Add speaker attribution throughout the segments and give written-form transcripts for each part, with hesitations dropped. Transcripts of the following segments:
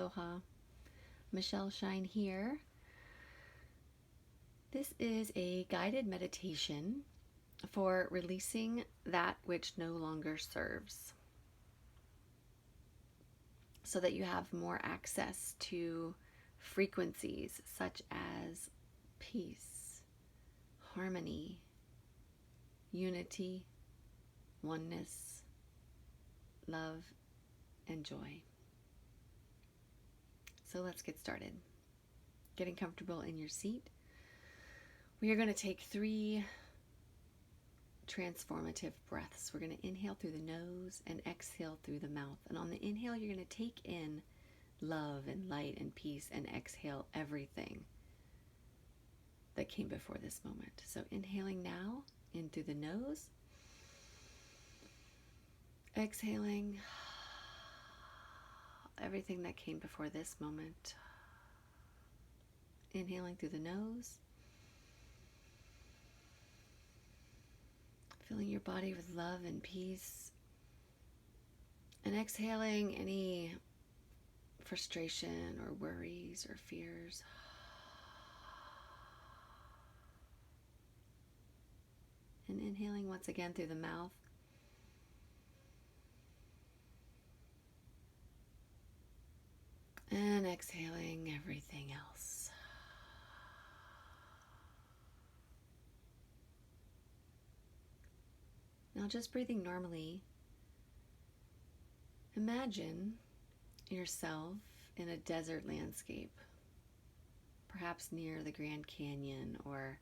Speaker 1: Aloha, Michelle Shine here. This is a guided meditation for releasing that which no longer serves, so that you have more access to frequencies such as peace, harmony, unity, oneness, love, and joy. So let's get started. Getting comfortable in your seat. We are going to take 3 transformative breaths. We're going to inhale through the nose and exhale through the mouth. And on the inhale, you're going to take in love and light and peace, and exhale everything that came before this moment. So inhaling now in through the nose, exhaling everything that came before this moment. Inhaling through the nose, filling your body with love and peace, and exhaling any frustration or worries or fears. And inhaling once again through the mouth. And exhaling everything else. Now, just breathing normally, imagine yourself in a desert landscape, perhaps near the Grand Canyon or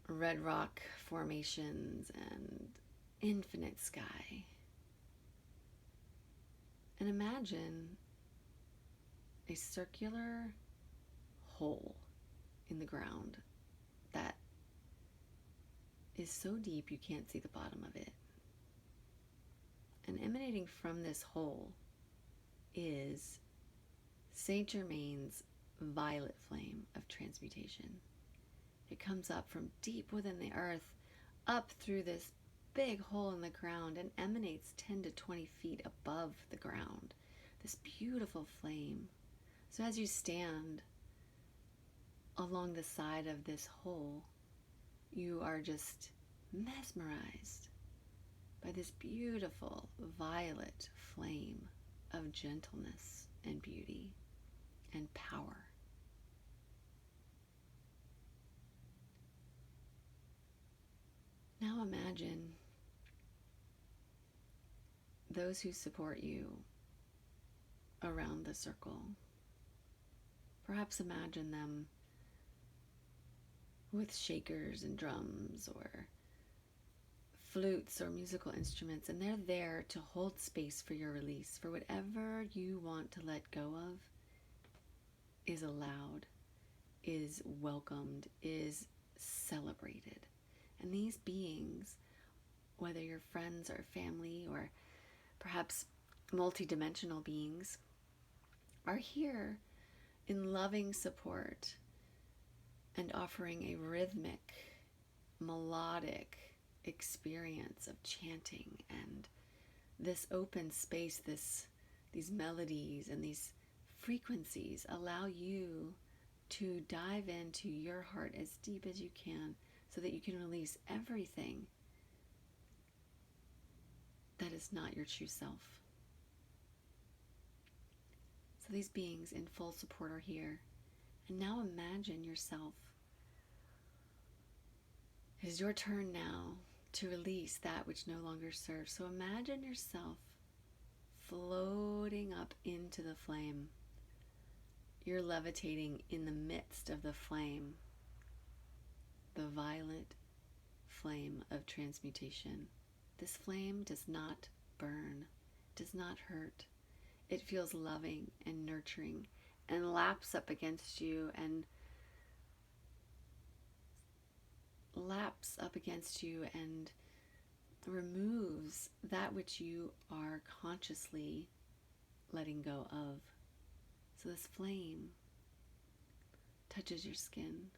Speaker 1: red rock formations and infinite sky. And imagine a circular hole in the ground that is so deep you can't see the bottom of it. And emanating from this hole is Saint Germain's violet flame of transmutation. It comes up from deep within the earth, up through this big hole in the ground, and emanates 10 to 20 feet above the ground. This beautiful flame. So as you stand along the side of this hole, you are just mesmerized by this beautiful violet flame of gentleness and beauty and power. Now imagine those who support you around the circle. Perhaps imagine them with shakers and drums or flutes or musical instruments, and they're there to hold space for your release, for whatever you want to let go of is allowed, is welcomed, is celebrated. And these beings, whether you're friends or family or perhaps multidimensional beings, are here in loving support and offering a rhythmic, melodic experience of chanting, and this open space, these melodies and these frequencies allow you to dive into your heart as deep as you can, so that you can release everything that is not your true self. So these beings in full support are here. And now imagine yourself. It is your turn now to release that which no longer serves. So imagine yourself floating up into the flame. You're levitating in the midst of the flame, the violet flame of transmutation. This flame does not burn, does not hurt. It feels loving and nurturing and laps up against you and removes that which you are consciously letting go of. So this flame touches your skin.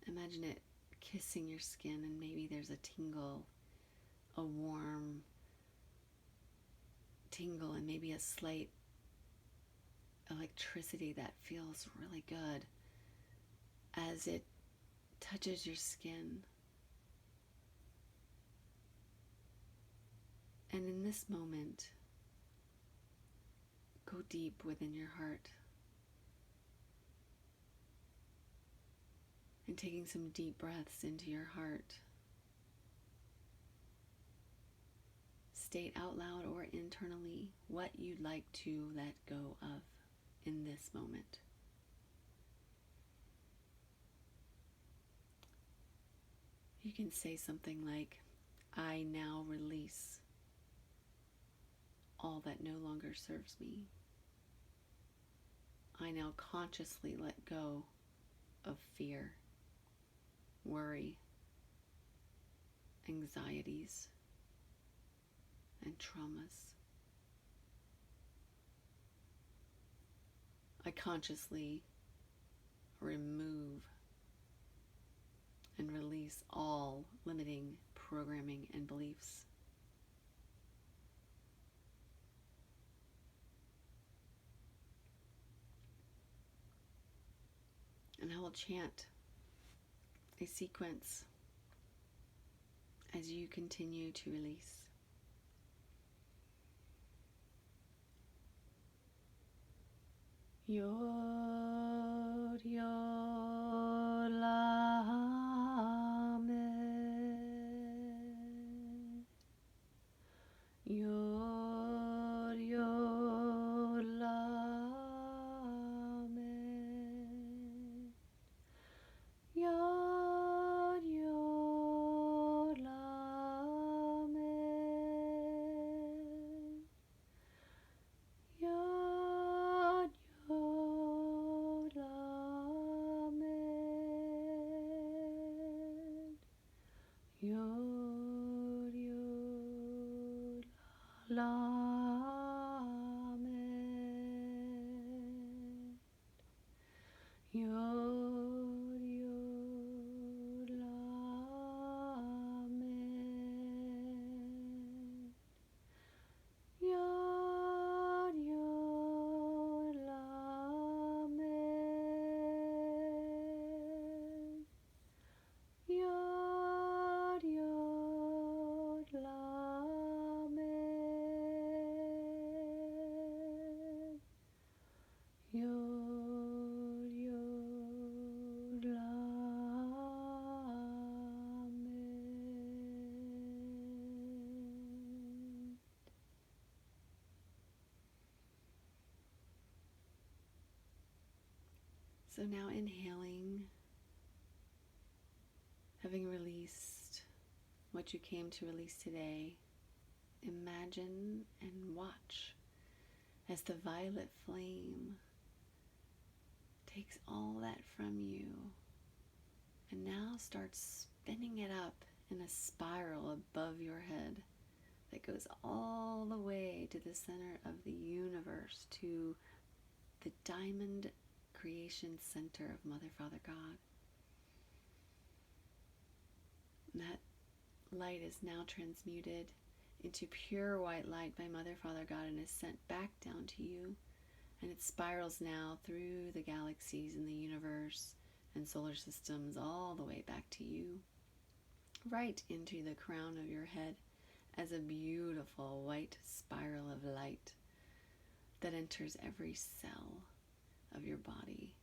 Speaker 1: Imagine it kissing your skin, and maybe there's a tingle, a warm tingle and maybe a slight electricity that feels really good as it touches your skin. And in this moment, go deep within your heart. And taking some deep breaths into your heart, state out loud or internally what you'd like to let go of in this moment. You can say something like, I now release all that no longer serves me. I now consciously let go of fear, worry, anxieties, and traumas. I consciously remove and release all limiting programming and beliefs. And I will chant a sequence as you continue to release. Yod Yod Lamed. Yod Yod Lamed. Yod Yod Lamed. Yod Yod Lamed. Yod Yod Lamed. Yod Yod Lamed. Yod Yod Lamed. Yod Yod Lamed. Yod Yod Lamed. So now inhaling, having released what you came to release today, imagine and watch as the violet flame takes all that from you and now starts spinning it up in a spiral above your head that goes all the way to the center of the universe, to the diamond creation center of Mother, Father, God. And that light is now transmuted into pure white light by Mother, Father, God, and is sent back down to you. And it spirals now through the galaxies and the universe and solar systems all the way back to you, right into the crown of your head as a beautiful white spiral of light that enters every cell of your body,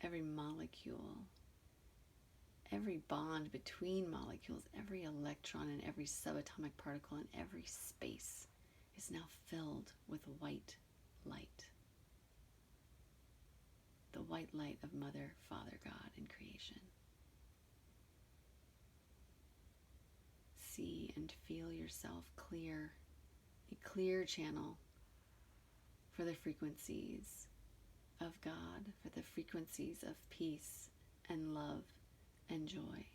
Speaker 1: every molecule, every bond between molecules, every electron and every subatomic particle in every space is now filled with white light. The white light of Mother, Father, God in creation. See and feel yourself clear, a clear channel for the frequencies of God, for the frequencies of peace and love and joy,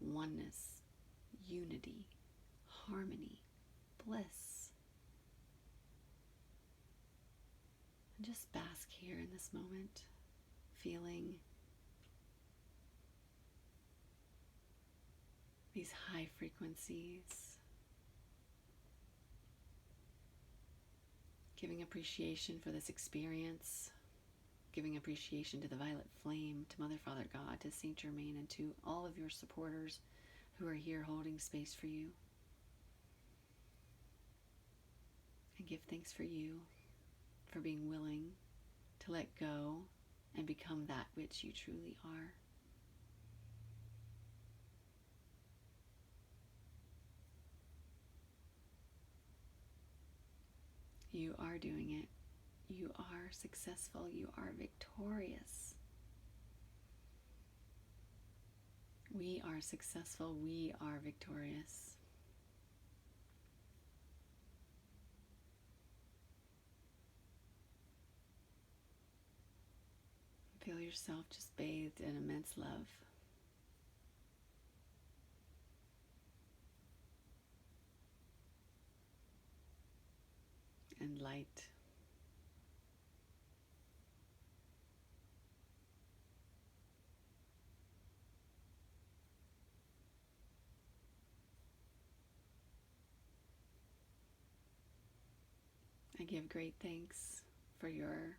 Speaker 1: oneness, unity, harmony, bliss. And just bask here in this moment, feeling these high frequencies Giving appreciation for this experience, giving appreciation to the violet flame, to Mother, Father, God, to Saint Germain, and to all of your supporters who are here holding space for you. And give thanks for you, for being willing to let go and become that which you truly are. You are doing it. You are successful. You are victorious. We are successful. We are victorious. Feel yourself just bathed in immense love. And light. I give great thanks for your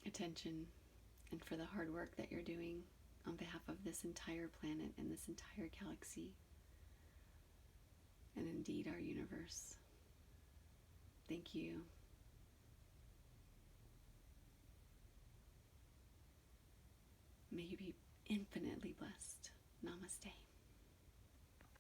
Speaker 1: attention and for the hard work that you're doing on behalf of this entire planet and this entire galaxy, and indeed our universe. Thank you. May you be infinitely blessed. Namaste.